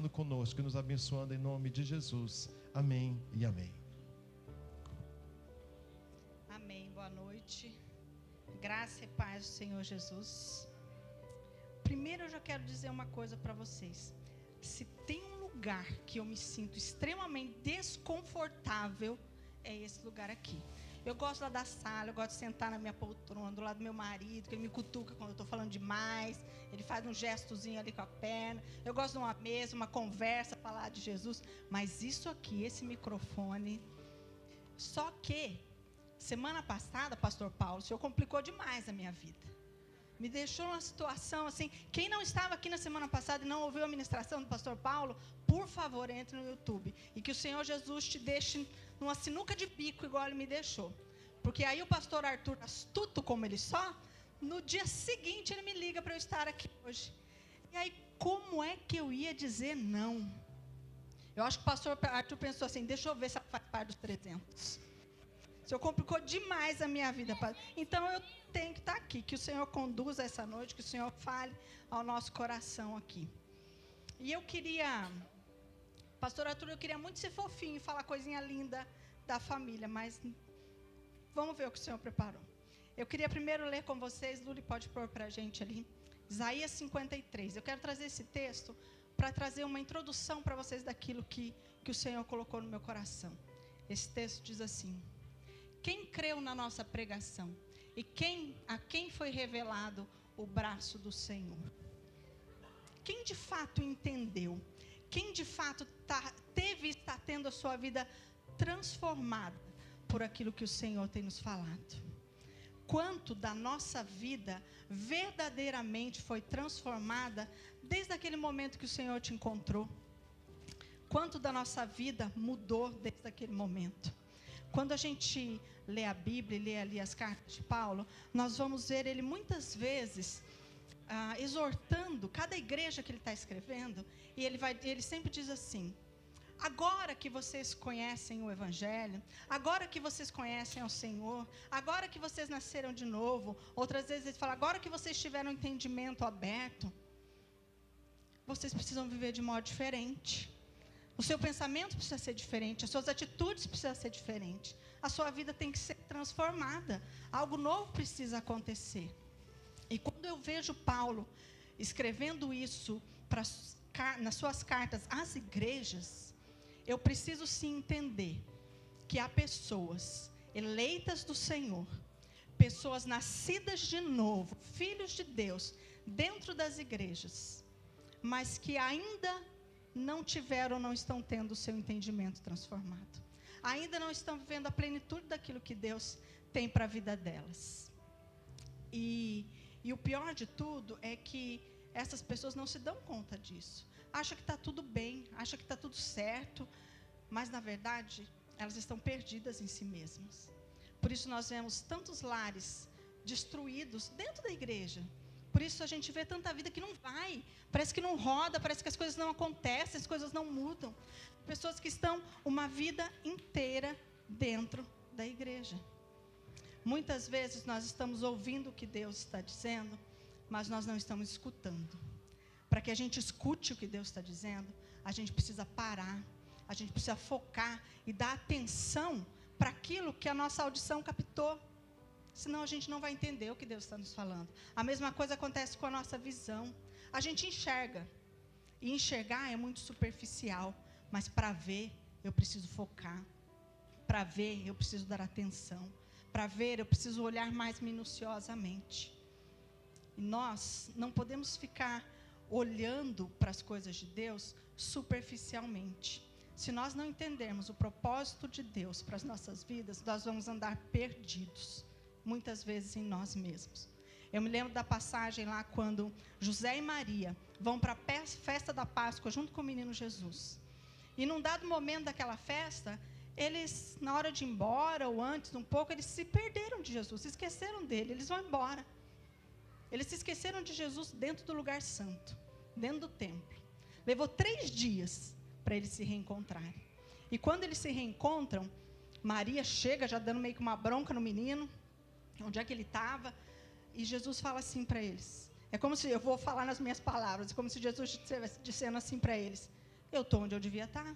falando conosco e nos abençoando em nome de Jesus. Amém e amém. Amém. Boa noite. Graça e paz do Senhor Jesus. Primeiro eu já quero dizer uma coisa para vocês. Se tem um lugar que eu me sinto extremamente desconfortável, é esse lugar aqui. Eu gosto lá da sala, eu gosto de sentar na minha poltrona, do lado do meu marido, que ele me cutuca quando eu estou falando demais, ele faz um gestozinho ali com a perna. Eu gosto de uma mesa, uma conversa, falar de Jesus. Mas isso aqui, esse microfone... Só que, semana passada, pastor Paulo, o senhor complicou demais a minha vida. Me deixou numa situação assim. Quem não estava aqui na semana passada e não ouviu a ministração do pastor Paulo, por favor, entre no YouTube. E que o Senhor Jesus te deixe numa sinuca de bico, igual ele me deixou. Porque aí o pastor Arthur, astuto como ele só, no dia seguinte ele me liga para eu estar aqui hoje. E aí, como é que eu ia dizer não? Eu acho que o pastor Arthur pensou assim, deixa eu ver se ela faz parte dos 300. O Senhor complicou demais a minha vida. Então eu tenho que estar aqui. Que o Senhor conduza essa noite. Que o Senhor fale ao nosso coração aqui. E eu queria... Pastor Arthur, eu queria muito ser fofinho e falar coisinha linda da família. Mas vamos ver o que o Senhor preparou. Eu queria primeiro ler com vocês. Luli pode pôr para a gente ali. Isaías 53. Eu quero trazer esse texto para trazer uma introdução para vocês daquilo que o Senhor colocou no meu coração. Esse texto diz assim: quem creu na nossa pregação e a quem foi revelado o braço do Senhor? Quem de fato entendeu? Quem de fato está tendo a sua vida transformada por aquilo que o Senhor tem nos falado? Quanto da nossa vida verdadeiramente foi transformada desde aquele momento que o Senhor te encontrou? Quanto da nossa vida mudou desde aquele momento? Quando a gente lê a Bíblia e lê ali as cartas de Paulo, nós vamos ver ele muitas vezes exortando cada igreja que ele está escrevendo, e ele sempre diz assim: agora que vocês conhecem o Evangelho, agora que vocês conhecem o Senhor, agora que vocês nasceram de novo, outras vezes ele fala, agora que vocês tiveram um entendimento aberto, vocês precisam viver de modo diferente. O seu pensamento precisa ser diferente, as suas atitudes precisam ser diferentes, a sua vida tem que ser transformada, algo novo precisa acontecer. E quando eu vejo Paulo escrevendo isso nas suas cartas às igrejas, eu preciso sim entender que há pessoas eleitas do Senhor, pessoas nascidas de novo, filhos de Deus, dentro das igrejas, mas que ainda não tiveram, não estão tendo o seu entendimento transformado. Ainda não estão vivendo a plenitude daquilo que Deus tem para a vida delas. E o pior de tudo é que essas pessoas não se dão conta disso. Acham que está tudo bem, acham que está tudo certo, mas na verdade elas estão perdidas em si mesmas. Por isso nós vemos tantos lares destruídos dentro da igreja. Por isso a gente vê tanta vida que não vai, parece que não roda, parece que as coisas não acontecem, as coisas não mudam. Pessoas que estão uma vida inteira dentro da igreja. Muitas vezes nós estamos ouvindo o que Deus está dizendo, mas nós não estamos escutando. Para que a gente escute o que Deus está dizendo, a gente precisa parar, a gente precisa focar e dar atenção para aquilo que a nossa audição captou. Senão a gente não vai entender o que Deus está nos falando. A mesma coisa acontece com a nossa visão. A gente enxerga. E enxergar é muito superficial. Mas para ver, eu preciso focar. Para ver, eu preciso dar atenção. Para ver, eu preciso olhar mais minuciosamente. E nós não podemos ficar olhando para as coisas de Deus superficialmente. Se nós não entendermos o propósito de Deus para as nossas vidas, nós vamos andar perdidos. Muitas vezes em nós mesmos. Eu me lembro da passagem lá quando José e Maria vão para a festa da Páscoa junto com o menino Jesus. E num dado momento daquela festa, eles, na hora de ir embora, ou antes um pouco, eles se perderam de Jesus, se esqueceram dele, eles vão embora. Eles se esqueceram de Jesus dentro do lugar santo, dentro do templo. Levou 3 dias para eles se reencontrarem. E quando eles se reencontram, Maria chega já dando meio que uma bronca no menino, onde é que ele estava, e Jesus fala assim para eles. É como se, eu vou falar nas minhas palavras, é como se Jesus estivesse dizendo assim para eles: eu estou onde eu devia estar.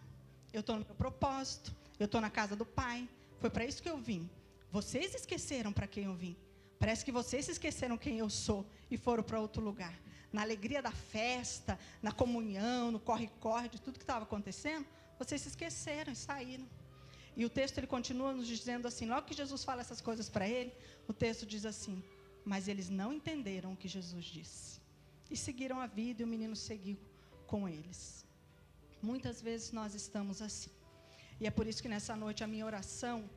Eu estou no meu propósito. Eu estou na casa do Pai. Foi para isso que eu vim. Vocês esqueceram para quem eu vim. Parece que vocês se esqueceram quem eu sou e foram para outro lugar. Na alegria da festa, na comunhão, no corre-corre, de tudo que estava acontecendo, vocês se esqueceram e saíram. E o texto ele continua nos dizendo assim, logo que Jesus fala essas coisas para ele, o texto diz assim, mas eles não entenderam o que Jesus disse. E seguiram a vida e o menino seguiu com eles. Muitas vezes nós estamos assim. E é por isso que nessa noite a minha oração,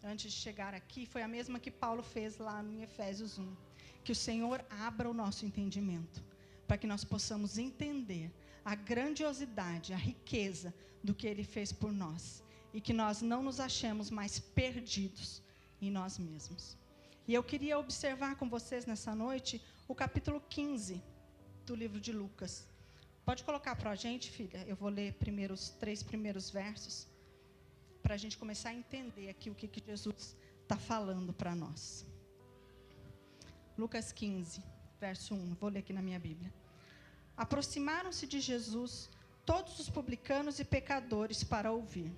antes de chegar aqui, foi a mesma que Paulo fez lá em Efésios 1. Que o Senhor abra o nosso entendimento, para que nós possamos entender a grandiosidade, a riqueza do que Ele fez por nós. E que nós não nos achemos mais perdidos em nós mesmos. E eu queria observar com vocês nessa noite o capítulo 15 do livro de Lucas. Pode colocar para a gente, filha? Eu vou ler primeiro os 3 primeiros versos, para a gente começar a entender aqui o que Jesus está falando para nós. Lucas 15, verso 1, vou ler aqui na minha Bíblia. Aproximaram-se de Jesus todos os publicanos e pecadores para ouvir.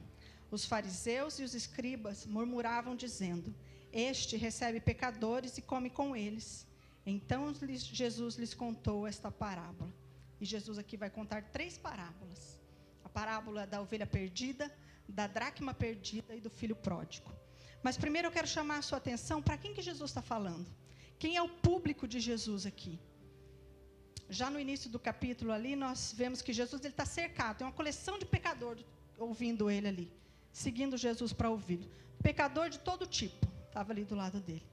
Os fariseus e os escribas murmuravam dizendo, este recebe pecadores e come com eles. Então Jesus lhes contou esta parábola. E Jesus aqui vai contar 3 parábolas. A parábola da ovelha perdida, da dracma perdida e do filho pródigo. Mas primeiro eu quero chamar a sua atenção para quem que Jesus está falando. Quem é o público de Jesus aqui? Já no início do capítulo ali, nós vemos que Jesus está cercado. Tem uma coleção de pecadores ouvindo ele ali. Seguindo Jesus para ouvi-lo. Pecador de todo tipo, estava ali do lado dele.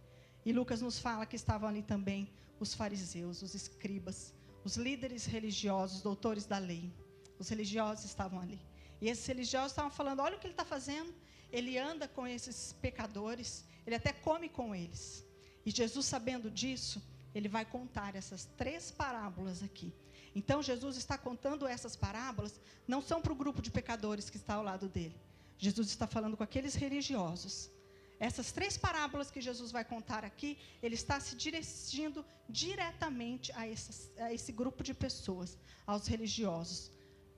E Lucas nos fala que estavam ali também os fariseus, os escribas, os líderes religiosos, doutores da lei. Os religiosos estavam ali. E esses religiosos estavam falando, olha o que ele está fazendo. Ele anda com esses pecadores, ele até come com eles. E Jesus, sabendo disso, ele vai contar essas 3 parábolas aqui. Então, Jesus está contando essas parábolas, não são para o grupo de pecadores que está ao lado dele. Jesus está falando com aqueles religiosos. Essas 3 parábolas que Jesus vai contar aqui, ele está se dirigindo diretamente a esse grupo de pessoas, aos religiosos.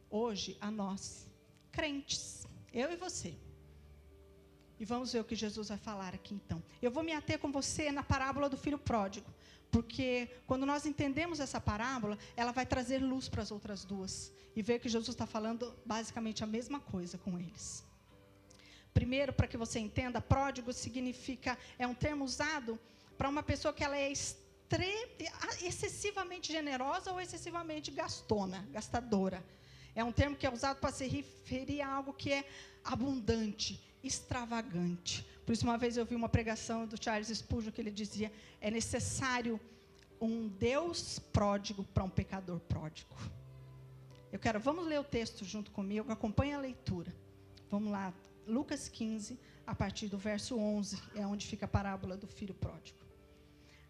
Hoje, a nós, crentes, eu e você. E vamos ver o que Jesus vai falar aqui então. Eu vou me ater com você na parábola do filho pródigo, porque quando nós entendemos essa parábola, ela vai trazer luz para as outras 2. E ver que Jesus está falando basicamente a mesma coisa com eles. Primeiro, para que você entenda, pródigo significa, é um termo usado para uma pessoa que ela é excessivamente generosa ou excessivamente gastadora. É um termo que é usado para se referir a algo que é abundante, extravagante. Por isso, uma vez eu vi uma pregação do Charles Spurgeon que ele dizia, é necessário um Deus pródigo para um pecador pródigo. Vamos ler o texto junto comigo, acompanhe a leitura. Vamos lá, Lucas 15, a partir do verso 11, é onde fica a parábola do filho pródigo.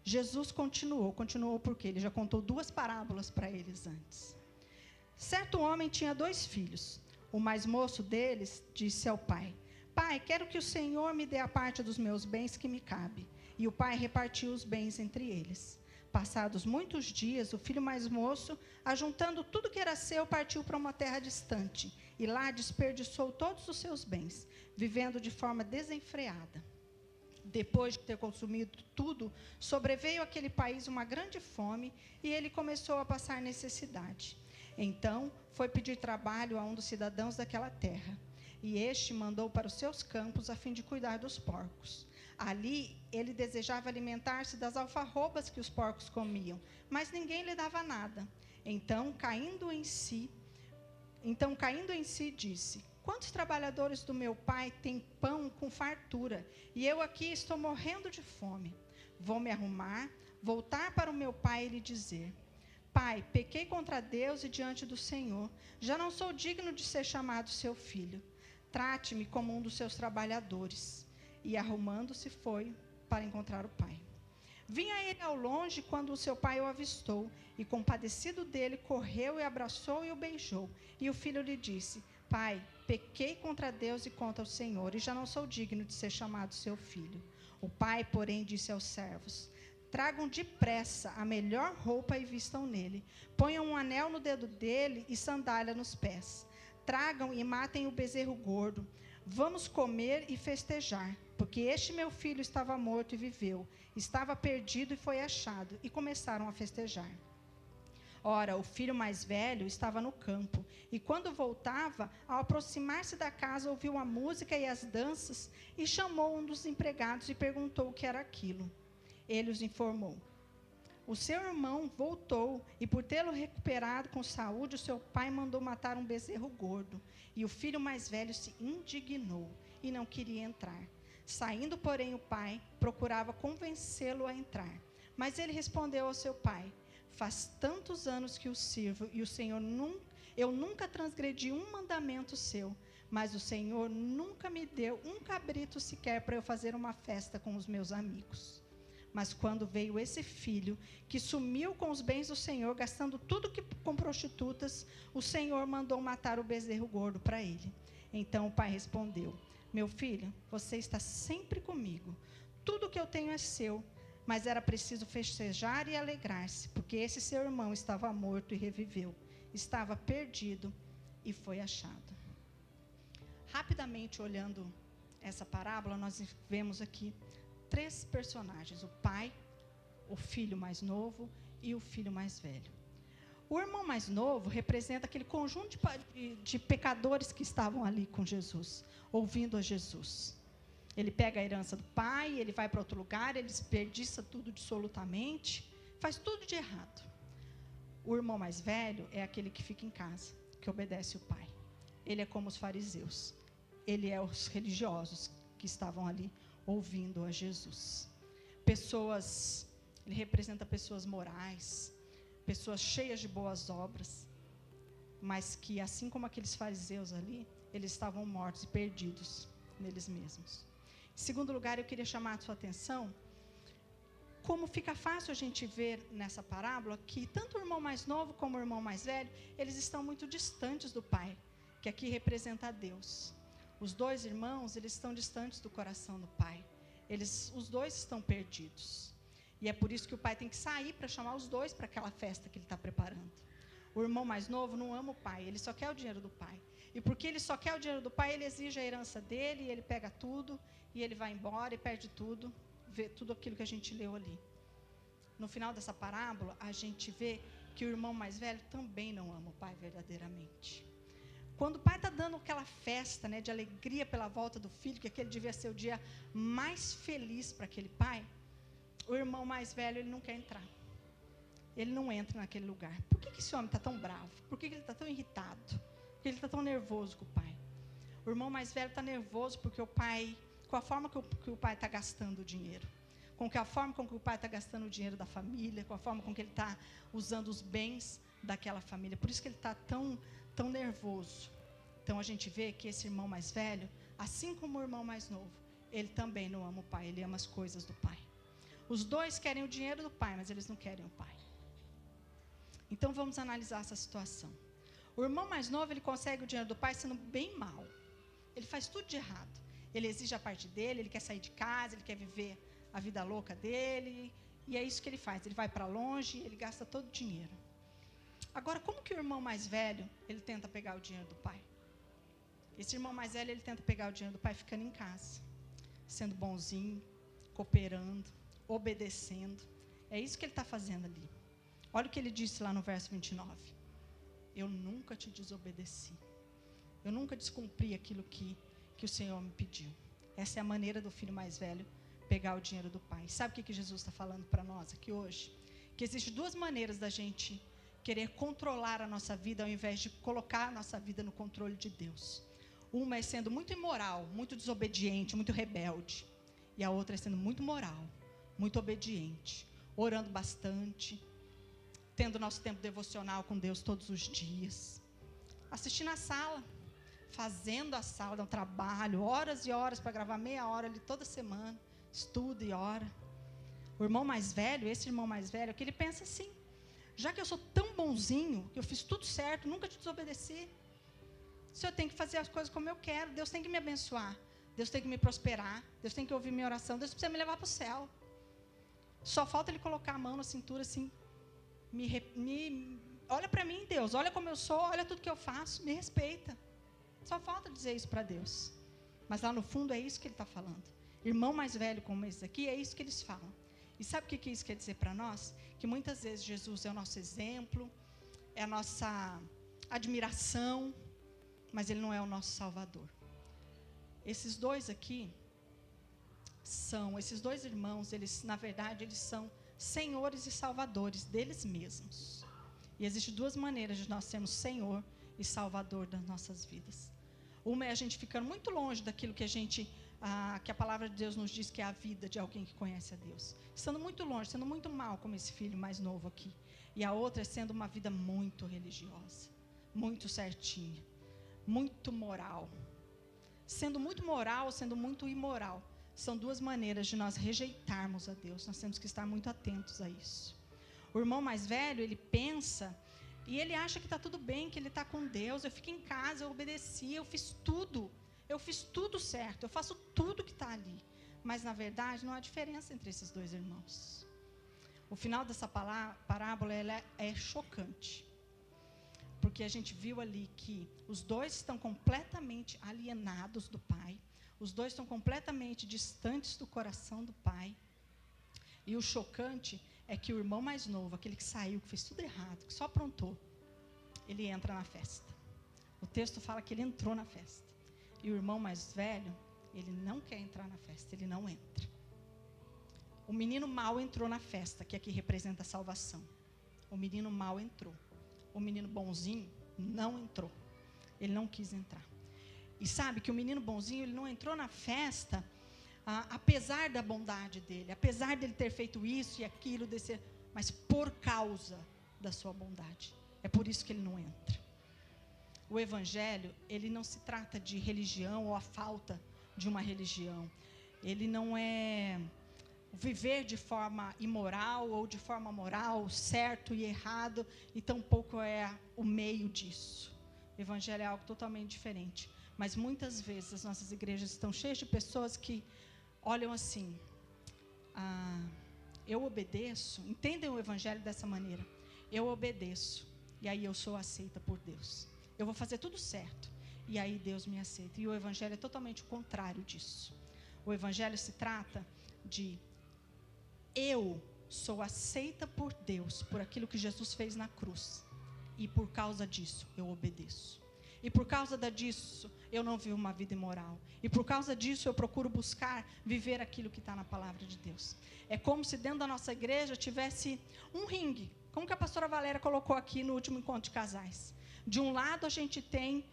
Jesus continuou porque ele já contou 2 parábolas para eles antes. Certo homem tinha 2 filhos. O mais moço deles disse ao pai, pai, quero que o Senhor me dê a parte dos meus bens que me cabe. E o pai repartiu os bens entre eles. Passados muitos dias, o filho mais moço, ajuntando tudo que era seu, partiu para uma terra distante. E lá desperdiçou todos os seus bens, vivendo de forma desenfreada. Depois de ter consumido tudo, sobreveio àquele país uma grande fome, e ele começou a passar necessidade. Então, foi pedir trabalho a um dos cidadãos daquela terra. E este mandou para os seus campos a fim de cuidar dos porcos. Ali, ele desejava alimentar-se das alfarrobas que os porcos comiam, mas ninguém lhe dava nada. Então, caindo em si, disse, quantos trabalhadores do meu pai têm pão com fartura, e eu aqui estou morrendo de fome? Vou me arrumar, voltar para o meu pai e lhe dizer, pai, pequei contra Deus e diante do Senhor, já não sou digno de ser chamado seu filho. Trate-me como um dos seus trabalhadores. E arrumando-se foi para encontrar o pai. Vinha ele ao longe quando o seu pai o avistou, e compadecido dele, correu e abraçou e o beijou. E o filho lhe disse, pai, pequei contra Deus e contra o Senhor, e já não sou digno de ser chamado seu filho. O pai, porém, disse aos servos, tragam depressa a melhor roupa e vistam nele. Ponham um anel no dedo dele e sandália nos pés. tragam e matem o bezerro gordo. Vamos comer e festejar, porque este meu filho estava morto e viveu, estava perdido e foi achado. E começaram a festejar. Ora, o filho mais velho estava no campo, e quando voltava, ao aproximar-se da casa, ouviu a música e as danças, e chamou um dos empregados e perguntou o que era aquilo. Ele os informou: o seu irmão voltou, e por tê-lo recuperado com saúde, o seu pai mandou matar um bezerro gordo. E o filho mais velho se indignou e não queria entrar. Saindo, porém, o pai procurava convencê-lo a entrar. Mas ele respondeu ao seu pai: faz tantos anos que o sirvo, e o Senhor eu nunca transgredi um mandamento seu, mas o Senhor nunca me deu um cabrito sequer para eu fazer uma festa com os meus amigos. Mas quando veio esse filho, que sumiu com os bens do Senhor, gastando tudo com prostitutas, o Senhor mandou matar o bezerro gordo para ele. Então o pai respondeu: meu filho, você está sempre comigo, tudo que eu tenho é seu. Mas era preciso festejar e alegrar-se, porque esse seu irmão estava morto e reviveu, estava perdido e foi achado. Rapidamente olhando essa parábola, nós vemos aqui 3 personagens: o pai, o filho mais novo e o filho mais velho. O irmão mais novo representa aquele conjunto de pecadores que estavam ali com Jesus, ouvindo a Jesus. Ele pega a herança do pai, ele vai para outro lugar, ele desperdiça tudo absolutamente, faz tudo de errado. O irmão mais velho é aquele que fica em casa, que obedece o pai. Ele é como os fariseus, ele é os religiosos que estavam ali ouvindo a Jesus. Ele representa pessoas morais, pessoas cheias de boas obras, mas que, assim como aqueles fariseus ali, eles estavam mortos e perdidos neles mesmos. Em segundo lugar, eu queria chamar a sua atenção, como fica fácil a gente ver nessa parábola, que tanto o irmão mais novo como o irmão mais velho, eles estão muito distantes do pai, que aqui representa a Deus. Os 2 irmãos, eles estão distantes do coração do pai. Os 2 estão perdidos. E é por isso que o pai tem que sair para chamar os 2 para aquela festa que ele está preparando. O irmão mais novo não ama o pai, ele só quer o dinheiro do pai. E porque ele só quer o dinheiro do pai, ele exige a herança dele, e ele pega tudo, e ele vai embora e perde tudo, vê tudo aquilo que a gente leu ali. No final dessa parábola, a gente vê que o irmão mais velho também não ama o pai verdadeiramente. Quando o pai está dando aquela festa, né, de alegria pela volta do filho, que aquele devia ser o dia mais feliz para aquele pai, o irmão mais velho, ele não quer entrar. Ele não entra naquele lugar. Por que esse homem está tão bravo? Por que ele está tão irritado? Por que ele está tão nervoso com o pai? O irmão mais velho está nervoso porque o pai, com a forma que o pai está gastando o dinheiro, com a forma com que o pai está gastando o dinheiro da família, com a forma com que ele está usando os bens daquela família. Por isso que ele está tão nervoso. Então a gente vê que esse irmão mais velho, assim como o irmão mais novo, ele também não ama o pai, ele ama as coisas do pai. Os 2 querem o dinheiro do pai, mas eles não querem o pai. Então vamos analisar essa situação. O irmão mais novo, ele consegue o dinheiro do pai sendo bem mau. Ele faz tudo de errado. Ele exige a parte dele, ele quer sair de casa, ele quer viver a vida louca dele. E é isso que ele faz. Ele vai para longe, ele gasta todo o dinheiro. Agora, como que o irmão mais velho, ele tenta pegar o dinheiro do pai? Esse irmão mais velho, ele tenta pegar o dinheiro do pai ficando em casa, sendo bonzinho, cooperando, obedecendo. É isso que ele está fazendo ali. Olha o que ele disse lá no verso 29. Eu nunca te desobedeci. Eu nunca descumpri aquilo que o Senhor me pediu. Essa é a maneira do filho mais velho pegar o dinheiro do pai. Sabe o que Jesus está falando para nós aqui hoje? Que existem 2 maneiras da gente querer controlar a nossa vida, ao invés de colocar a nossa vida no controle de Deus. Uma é sendo muito imoral, muito desobediente, muito rebelde. E a outra é sendo muito moral, muito obediente, orando bastante, tendo nosso tempo devocional com Deus todos os dias, assistindo a sala, fazendo a sala, dá um trabalho, horas e horas para gravar meia hora ali toda semana, estuda e ora. O irmão mais velho, esse irmão mais velho, que ele pensa assim: já que eu sou tão bonzinho, que eu fiz tudo certo, nunca te desobedeci, se eu tenho que fazer as coisas como eu quero, Deus tem que me abençoar, Deus tem que me prosperar, Deus tem que ouvir minha oração, Deus precisa me levar para o céu. Só falta Ele colocar a mão na cintura assim, olha para mim, Deus, olha como eu sou, olha tudo que eu faço, me respeita. Só falta dizer isso para Deus. Mas lá no fundo é isso que ele está falando. Irmão mais velho como esse aqui, é isso que eles falam. E sabe o que isso quer dizer para nós? Que muitas vezes Jesus é o nosso exemplo, é a nossa admiração, mas ele não é o nosso Salvador. Esses dois aqui esses dois irmãos, eles, na verdade, eles são senhores e salvadores deles mesmos. E existem duas maneiras de nós sermos Senhor e Salvador das nossas vidas. Uma é a gente ficando muito longe daquilo que que a palavra de Deus nos diz que é a vida de alguém que conhece a Deus. Estando muito longe, sendo muito mal, como esse filho mais novo aqui. E a outra é sendo uma vida muito religiosa, muito certinha, muito moral. Sendo muito moral, sendo muito imoral. São duas maneiras de nós rejeitarmos a Deus. Nós temos que estar muito atentos a isso. O irmão mais velho, ele pensa e ele acha que está tudo bem, que ele está com Deus. Eu fico em casa, eu obedeci, eu fiz tudo certo, eu faço tudo que está ali. Mas na verdade não há diferença entre esses dois irmãos. O final dessa parábola ela é chocante. Porque a gente viu ali que os dois estão completamente alienados do Pai. Os dois estão completamente distantes do coração do Pai. E o chocante é que o irmão mais novo, aquele que saiu, que fez tudo errado, que só aprontou, ele entra na festa. O texto fala que ele entrou na festa. E o irmão mais velho, ele não quer entrar na festa, ele não entra. O menino mau entrou na festa, que aqui representa a salvação. O menino mau entrou. O menino bonzinho não entrou. Ele não quis entrar. E sabe que o menino bonzinho, ele não entrou na festa, apesar da bondade dele, apesar dele ter feito isso e aquilo, mas por causa da sua bondade. É por isso que ele não entra. O evangelho, ele não se trata de religião ou a falta de uma religião. Ele não é viver de forma imoral ou de forma moral, certo e errado, e tampouco é o meio disso. O evangelho é algo totalmente diferente. Mas muitas vezes as nossas igrejas estão cheias de pessoas que olham assim, eu obedeço, entendem o evangelho dessa maneira, eu obedeço, e aí eu sou aceita por Deus. Eu vou fazer tudo certo, e aí Deus me aceita. E o evangelho é totalmente o contrário disso. O evangelho se trata de eu sou aceita por Deus, por aquilo que Jesus fez na cruz, e por causa disso eu obedeço. E por causa disso, eu não vivo uma vida imoral. E por causa disso, eu procuro buscar viver aquilo que está na palavra de Deus. É como se dentro da nossa igreja tivesse um ringue. Como que a pastora Valéria colocou aqui no último encontro de casais. De um lado, a gente tem,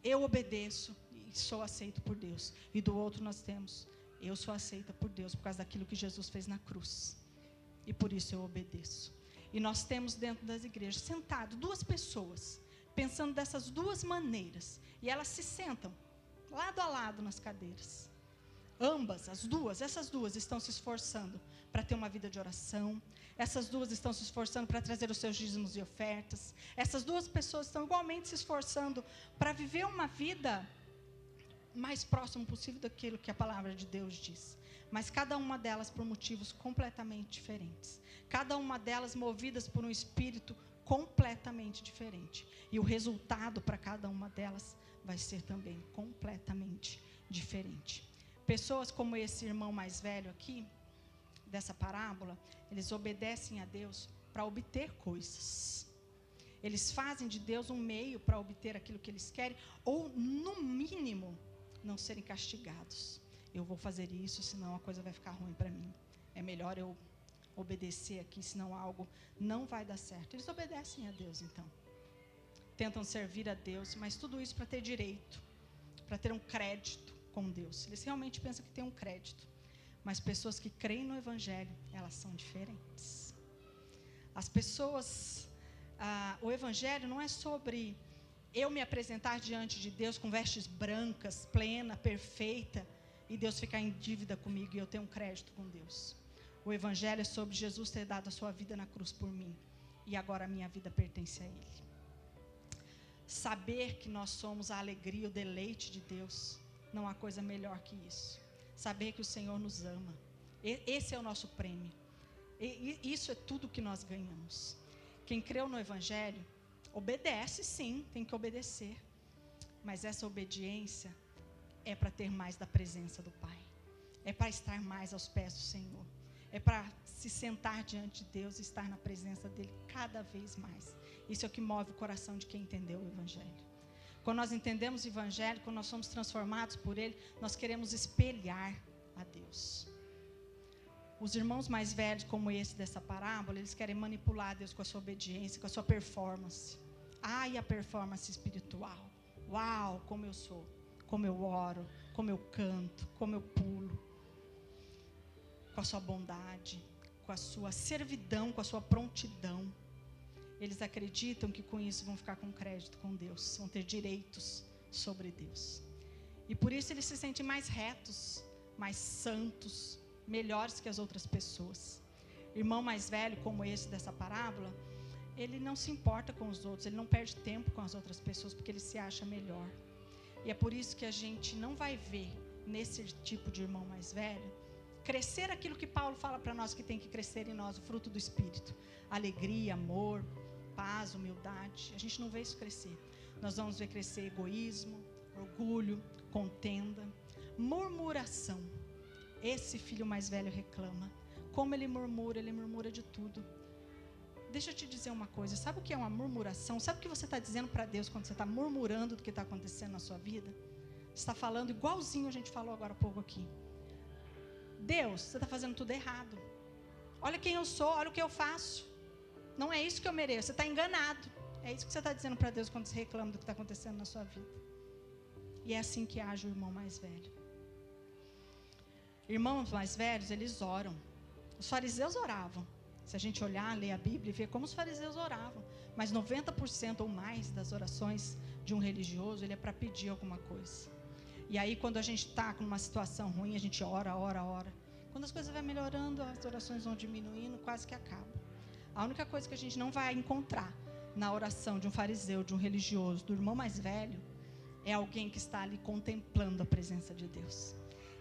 eu obedeço e sou aceito por Deus. E do outro, nós temos, eu sou aceita por Deus por causa daquilo que Jesus fez na cruz. E por isso eu obedeço. E nós temos dentro das igrejas, sentado, duas pessoas, pensando dessas duas maneiras, e elas se sentam lado a lado nas cadeiras. Essas duas estão se esforçando para ter uma vida de oração. Essas duas estão se esforçando para trazer os seus dízimos e ofertas. Essas duas pessoas estão igualmente se esforçando para viver uma vida mais próximo possível daquilo que a palavra de Deus diz. Mas cada uma delas por motivos completamente diferentes. Cada uma delas movidas por um espírito completamente diferente. E o resultado para cada uma delas vai ser também completamente diferente. Pessoas como esse irmão mais velho aqui, dessa parábola, eles obedecem a Deus para obter coisas. Eles fazem de Deus um meio para obter aquilo que eles querem, ou no mínimo, não serem castigados. Eu vou fazer isso, senão a coisa vai ficar ruim para mim. É melhor eu obedecer aqui, senão algo não vai dar certo. Eles obedecem a Deus, então. Tentam servir a Deus, mas tudo isso para ter direito, para ter um crédito com Deus. Eles realmente pensam que tem um crédito. Mas pessoas que creem no evangelho, elas são diferentes. As pessoas, o evangelho não é sobre eu me apresentar diante de Deus com vestes brancas, plena, perfeita, e Deus ficar em dívida comigo e eu ter um crédito com Deus. O evangelho é sobre Jesus ter dado a sua vida na cruz por mim, e agora a minha vida pertence a Ele. Saber que nós somos a alegria, o deleite de Deus, não há coisa melhor que isso. Saber que o Senhor nos ama, esse é o nosso prêmio, e isso é tudo que nós ganhamos. Quem creu no evangelho, obedece sim, tem que obedecer, Mas essa obediência é para ter mais da presença do Pai. É para estar mais aos pés do Senhor. É para se sentar diante de Deus e estar na presença dEle cada vez mais. Isso é o que move o coração de quem entendeu o Evangelho. Quando nós entendemos o Evangelho, quando nós somos transformados por Ele, nós queremos espelhar a Deus. Os irmãos mais velhos, como esse dessa parábola, eles querem manipular Deus com a sua obediência, com a sua performance. E a performance espiritual. Uau, como eu sou, como eu oro, como eu canto, como eu pulo. Com a sua bondade, com a sua servidão, com a sua prontidão. Eles acreditam que com isso vão ficar com crédito com Deus, vão ter direitos sobre Deus. E por isso eles se sentem mais retos, mais santos, melhores que as outras pessoas. Irmão mais velho, como esse dessa parábola, ele não se importa com os outros, ele não perde tempo com as outras pessoas, porque ele se acha melhor. E é por isso que a gente não vai ver nesse tipo de irmão mais velho crescer aquilo que Paulo fala para nós que tem que crescer em nós, o fruto do Espírito. Alegria, amor, paz, humildade. A gente não vê isso crescer. Nós vamos ver crescer egoísmo, orgulho, contenda, murmuração. Esse filho mais velho reclama. Como ele murmura de tudo. Deixa eu te dizer uma coisa, sabe o que é uma murmuração? Sabe o que você está dizendo para Deus quando você está murmurando do que está acontecendo na sua vida? Você está falando igualzinho a gente falou agora há pouco aqui. Deus, você está fazendo tudo errado. Olha quem eu sou, olha o que eu faço. Não é isso que eu mereço, você está enganado. É isso que você está dizendo para Deus quando você reclama do que está acontecendo na sua vida. E é assim que age o irmão mais velho. Irmãos mais velhos, eles oram. Os fariseus oravam. Se a gente olhar, ler a Bíblia e ver como os fariseus oravam. Mas 90% ou mais das orações de um religioso, ele é para pedir alguma coisa. E aí quando a gente está com uma situação ruim, a gente ora. Quando as coisas vão melhorando, as orações vão diminuindo, quase que acabam. A única coisa que a gente não vai encontrar na oração de um fariseu, de um religioso, do irmão mais velho, é alguém que está ali contemplando a presença de Deus.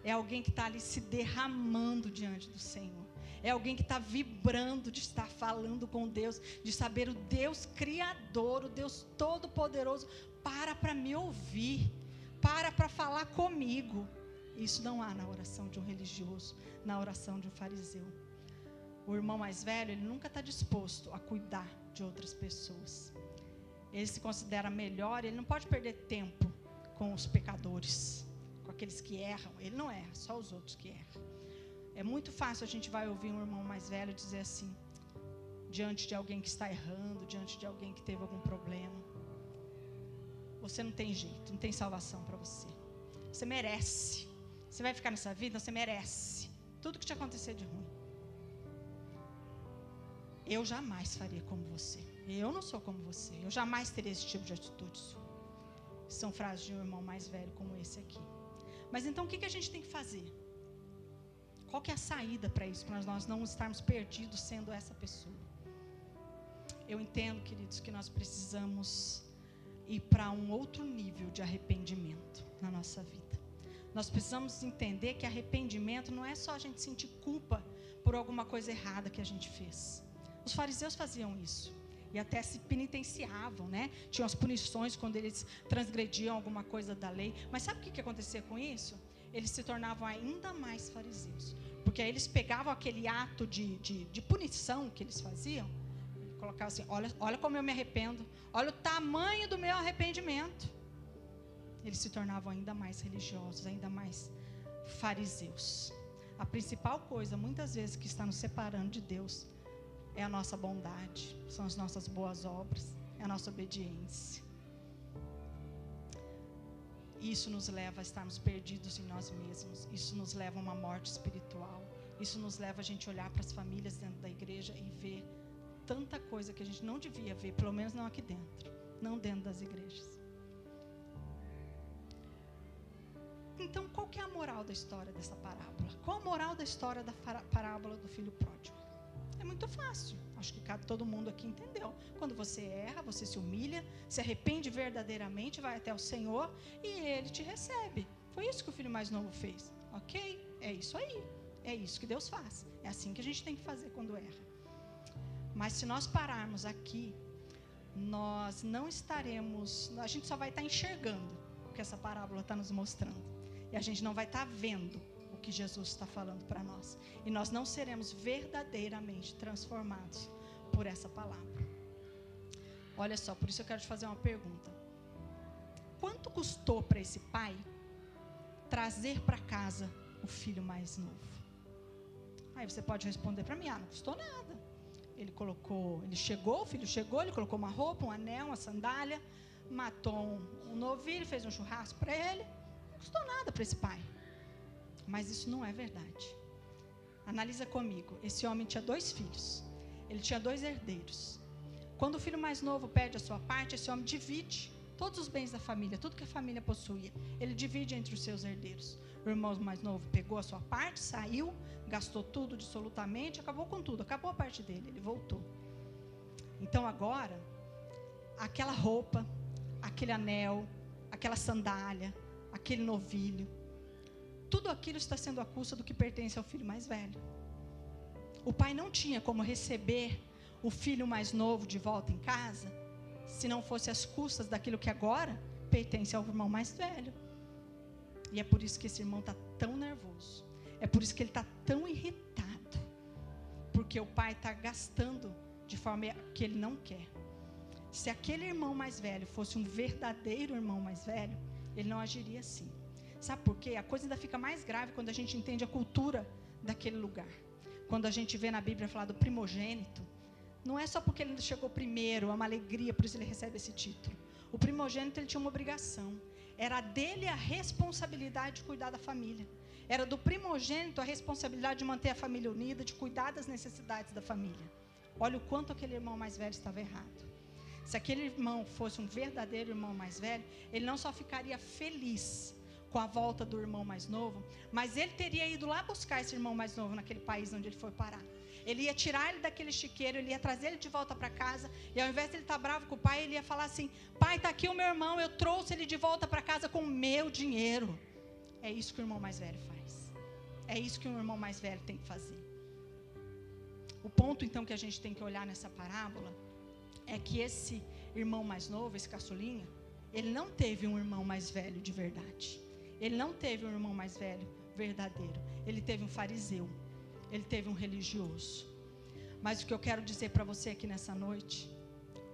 É alguém que está ali se derramando diante do Senhor. É alguém que está vibrando de estar falando com Deus, de saber o Deus Criador, o Deus Todo-Poderoso, para me ouvir, para falar comigo. Isso não há na oração de um religioso, na oração de um fariseu. O irmão mais velho, ele nunca está disposto a cuidar de outras pessoas. Ele se considera melhor, ele não pode perder tempo com os pecadores, com aqueles que erram. Ele não erra, só os outros que erram. É muito fácil a gente vai ouvir um irmão mais velho dizer assim, diante de alguém que está errando, diante de alguém que teve algum problema: você não tem jeito, não tem salvação para você. Você merece. Você vai ficar nessa vida, você merece tudo que te acontecer de ruim. Eu jamais faria como você. Eu não sou como você. Eu jamais teria esse tipo de atitude sua. São frases de um irmão mais velho como esse aqui. Mas então o que a gente tem que fazer? Qual que é a saída para isso? Para nós não estarmos perdidos sendo essa pessoa. Eu entendo, queridos, que nós precisamos ir para um outro nível de arrependimento na nossa vida. Nós precisamos entender que arrependimento não é só a gente sentir culpa por alguma coisa errada que a gente fez. Os fariseus faziam isso. E até se penitenciavam, né? Tinham as punições quando eles transgrediam alguma coisa da lei. Mas sabe o que acontecia com isso? Eles se tornavam ainda mais fariseus. Porque aí eles pegavam aquele ato de punição que eles faziam, colocavam assim: olha como eu me arrependo, olha o tamanho do meu arrependimento. Eles se tornavam ainda mais religiosos, ainda mais fariseus. A principal coisa, muitas vezes, que está nos separando de Deus é a nossa bondade, são as nossas boas obras, é a nossa obediência. Isso nos leva a estarmos perdidos em nós mesmos. Isso nos leva a uma morte espiritual. Isso nos leva a gente olhar para as famílias dentro da igreja e ver tanta coisa que a gente não devia ver, pelo menos não aqui dentro, não dentro das igrejas. Então, qual que é a moral da história dessa parábola? Qual a moral da história da parábola do filho pródigo? É muito fácil. Acho que todo mundo aqui entendeu. Quando você erra, você se humilha, se arrepende verdadeiramente, vai até o Senhor e Ele te recebe. Foi isso que o filho mais novo fez. Ok? É isso aí. É isso que Deus faz. É assim que a gente tem que fazer quando erra. Mas se nós pararmos aqui, nós não estaremos... A gente só vai estar enxergando que essa parábola está nos mostrando. E a gente não vai estar vendo o que Jesus está falando para nós. E nós não seremos verdadeiramente transformados por essa palavra. Olha só, por isso eu quero te fazer uma pergunta. Quanto custou para esse pai trazer para casa o filho mais novo? Aí você pode responder para mim, não custou nada. Ele chegou, o filho chegou, ele colocou uma roupa, um anel, uma sandália, matou um novilho, fez um churrasco para ele. Não custou nada para esse pai. Mas isso não é verdade. Analisa comigo, esse homem tinha 2 filhos, ele tinha 2 herdeiros. Quando o filho mais novo pede a sua parte, esse homem divide todos os bens da família, tudo que a família possuía, ele divide entre os seus herdeiros. O irmão mais novo pegou a sua parte, saiu, gastou tudo absolutamente, acabou com tudo, acabou a parte dele, ele voltou. Então agora, aquela roupa, aquele anel, aquela sandália, aquele novilho, tudo aquilo está sendo à custa do que pertence ao filho mais velho. O pai não tinha como receber o filho mais novo de volta em casa, se não fosse às custas daquilo que agora pertence ao irmão mais velho. E é por isso que esse irmão está tão nervoso. É por isso que ele está tão irritado. Porque o pai está gastando de forma que ele não quer. Se aquele irmão mais velho fosse um verdadeiro irmão mais velho, ele não agiria assim. Sabe por quê? A coisa ainda fica mais grave quando a gente entende a cultura daquele lugar. Quando a gente vê na Bíblia falar do primogênito, não é só porque ele chegou primeiro, é uma alegria, por isso ele recebe esse título. O primogênito, ele tinha uma obrigação. Era dele a responsabilidade de cuidar da família. Era do primogênito a responsabilidade de manter a família unida, de cuidar das necessidades da família. Olha o quanto aquele irmão mais velho estava errado. Se aquele irmão fosse um verdadeiro irmão mais velho, ele não só ficaria feliz com a volta do irmão mais novo, mas ele teria ido lá buscar esse irmão mais novo naquele país onde ele foi parar. Ele ia tirar ele daquele chiqueiro, ele ia trazer ele de volta para casa, e ao invés de ele estar bravo com o pai, ele ia falar assim: pai, está aqui o meu irmão, eu trouxe ele de volta para casa com o meu dinheiro. É isso que o irmão mais velho faz. É isso que um irmão mais velho tem que fazer. O ponto então que a gente tem que olhar nessa parábola é que esse irmão mais novo, esse caçulinha, ele não teve um irmão mais velho de verdade. Ele não teve um irmão mais velho verdadeiro. Ele teve um fariseu. Ele teve um religioso. Mas o que eu quero dizer para você aqui nessa noite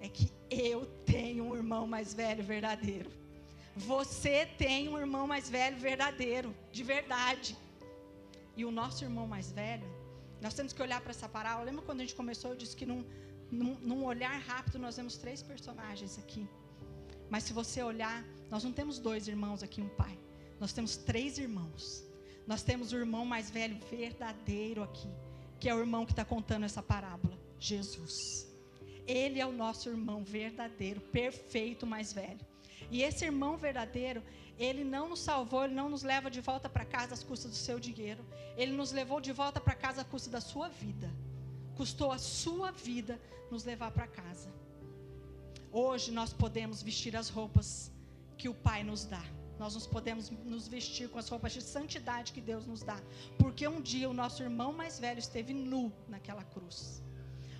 é que eu tenho um irmão mais velho verdadeiro. Você tem um irmão mais velho verdadeiro, de verdade. E o nosso irmão mais velho, nós temos que olhar para essa parábola. Lembra quando a gente começou, eu disse que num olhar rápido nós vemos 3 personagens aqui. Mas se você olhar, nós não temos 2 irmãos aqui, um pai. Nós temos 3 irmãos. Nós temos o irmão mais velho verdadeiro aqui, que é o irmão que está contando essa parábola, Jesus. Ele é o nosso irmão verdadeiro, perfeito, mais velho. E esse irmão verdadeiro, ele não nos salvou, ele não nos leva de volta para casa às custas do seu dinheiro. Ele nos levou de volta para casa à custa da sua vida. Custou a sua vida nos levar para casa. Hoje nós podemos vestir as roupas que o Pai nos dá. Nós podemos nos vestir com as roupas de santidade que Deus nos dá. Porque um dia o nosso irmão mais velho esteve nu naquela cruz.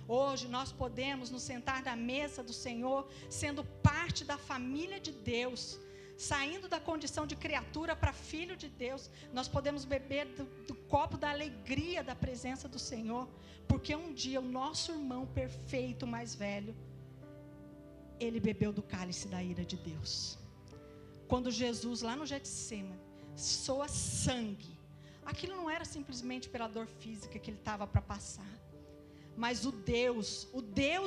Hoje nós podemos nos sentar na mesa do Senhor, sendo parte da família de Deus, saindo da condição de criatura para filho de Deus. Nós podemos beber do copo da alegria da presença do Senhor, porque um dia o nosso irmão perfeito mais velho, ele bebeu do cálice da ira de Deus. Quando Jesus, lá no Getsêmani, soa sangue, aquilo não era simplesmente pela dor física que ele estava para passar, mas o Deus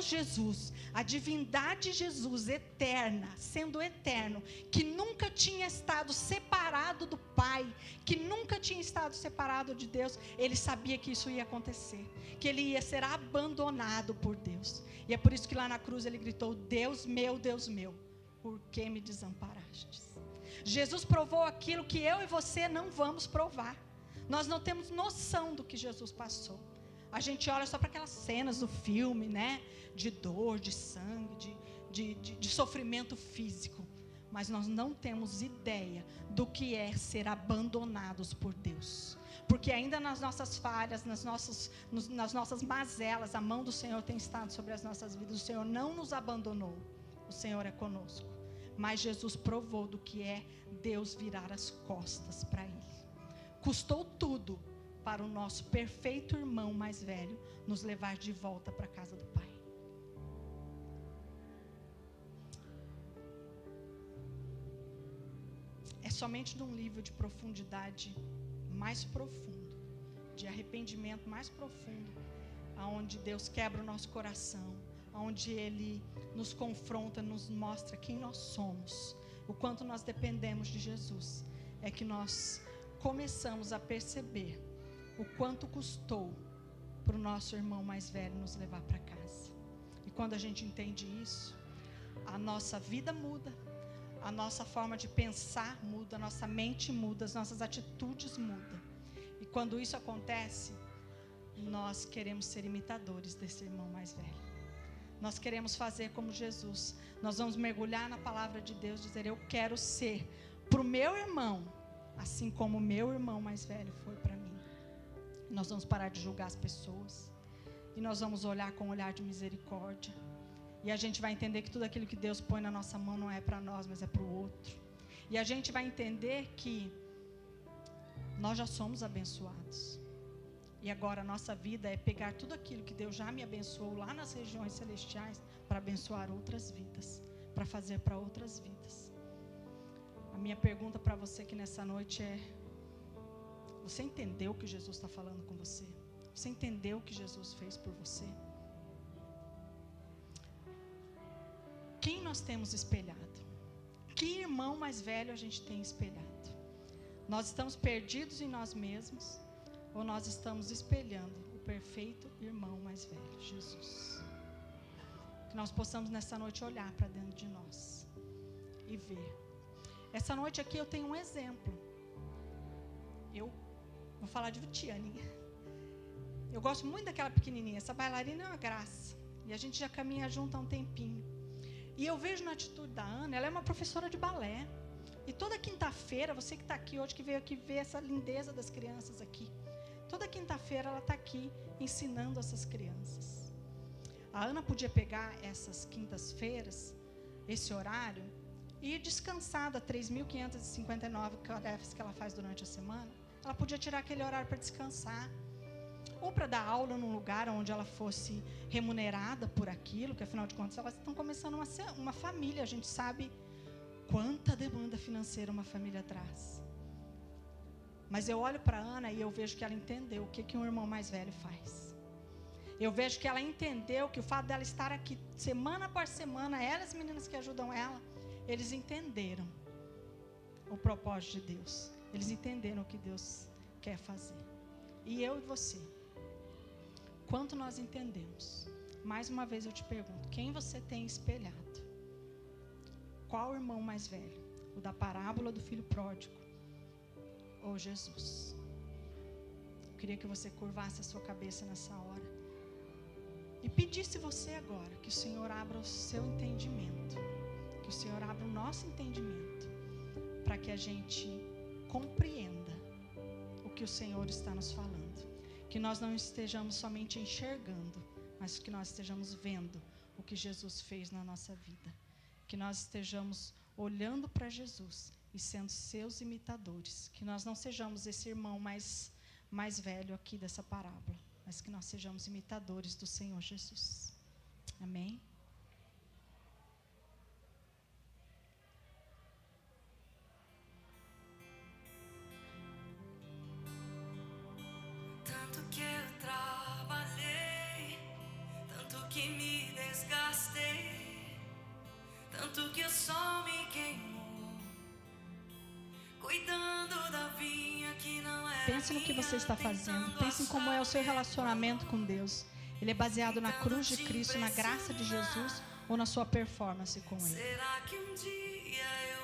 Jesus, a divindade Jesus eterna, sendo eterno, que nunca tinha estado separado do Pai, que nunca tinha estado separado de Deus, ele sabia que isso ia acontecer, que ele ia ser abandonado por Deus. E é por isso que lá na cruz ele gritou: Deus meu, por que me desamparastes? Jesus provou aquilo que eu e você não vamos provar. Nós não temos noção do que Jesus passou. A gente olha só para aquelas cenas do filme, né? De dor, de sangue, de sofrimento físico. Mas nós não temos ideia do que é ser abandonados por Deus. Porque ainda nas nossas falhas, nas nossas mazelas, a mão do Senhor tem estado sobre as nossas vidas. O Senhor não nos abandonou. O Senhor é conosco. Mas Jesus provou do que é Deus virar as costas para ele. Custou tudo para o nosso perfeito irmão mais velho nos levar de volta para a casa do Pai. É somente num nível de profundidade mais profundo, de arrependimento mais profundo, aonde Deus quebra o nosso coração, aonde Ele nos confronta, nos mostra quem nós somos, o quanto nós dependemos de Jesus, é que nós começamos a perceber o quanto custou para o nosso irmão mais velho nos levar para casa. E quando a gente entende isso, a nossa vida muda, a nossa forma de pensar muda, a nossa mente muda, as nossas atitudes mudam. E quando isso acontece, nós queremos ser imitadores desse irmão mais velho. Nós queremos fazer como Jesus. Nós vamos mergulhar na palavra de Deus, dizer: eu quero ser para o meu irmão, assim como o meu irmão mais velho foi para mim. Nós vamos parar de julgar as pessoas, e nós vamos olhar com um olhar de misericórdia. E a gente vai entender que tudo aquilo que Deus põe na nossa mão não é para nós, mas é para o outro. E a gente vai entender que nós já somos abençoados. E agora a nossa vida é pegar tudo aquilo que Deus já me abençoou lá nas regiões celestiais para abençoar outras vidas, para fazer para outras vidas. A minha pergunta para você aqui nessa noite é: você entendeu o que Jesus está falando com você? Você entendeu o que Jesus fez por você? Quem nós temos espelhado? Que irmão mais velho a gente tem espelhado? Nós estamos perdidos em nós mesmos, ou nós estamos espelhando o perfeito irmão mais velho, Jesus? Que nós possamos nessa noite olhar para dentro de nós e ver. Essa noite aqui eu tenho um exemplo. Eu vou falar de Vitiane. Eu gosto muito daquela pequenininha. Essa bailarina é uma graça. E a gente já caminha junto há um tempinho. E eu vejo na atitude da Ana, ela é uma professora de balé. E toda quinta-feira, você que está aqui hoje, que veio aqui ver essa lindeza das crianças aqui, toda quinta-feira ela está aqui ensinando essas crianças. A Ana podia pegar essas quintas-feiras, esse horário, e ir descansada, 3.559 tarefas que ela faz durante a semana, ela podia tirar aquele horário para descansar. Ou para dar aula num lugar onde ela fosse remunerada por aquilo, que afinal de contas elas estão começando uma família. A gente sabe quanta demanda financeira uma família traz. Mas eu olho para a Ana e eu vejo que ela entendeu o que um irmão mais velho faz. Eu vejo que ela entendeu que o fato dela estar aqui semana após semana, ela e as meninas que ajudam ela, eles entenderam o propósito de Deus. Eles entenderam o que Deus quer fazer. E eu e você, quanto nós entendemos? Mais uma vez eu te pergunto, quem você tem espelhado? Qual o irmão mais velho? O da parábola do filho pródigo ou Jesus? Eu queria que você curvasse a sua cabeça nessa hora e pedisse você agora que o Senhor abra o seu entendimento, que o Senhor abra o nosso entendimento, para que a gente compreenda o que o Senhor está nos falando, que nós não estejamos somente enxergando, mas que nós estejamos vendo o que Jesus fez na nossa vida, que nós estejamos olhando para Jesus e sendo seus imitadores, que nós não sejamos esse irmão mais velho aqui dessa parábola, mas que nós sejamos imitadores do Senhor Jesus. Amém? Tanto que eu trabalhei, tanto que me desgastei, tanto que o sol me queimou, cuidando da vinha que não é. Pense no que você está fazendo. Pense em como é o seu relacionamento com Deus. Ele é baseado na cruz de Cristo, na graça de Jesus, ou na sua performance com Ele? Será que um dia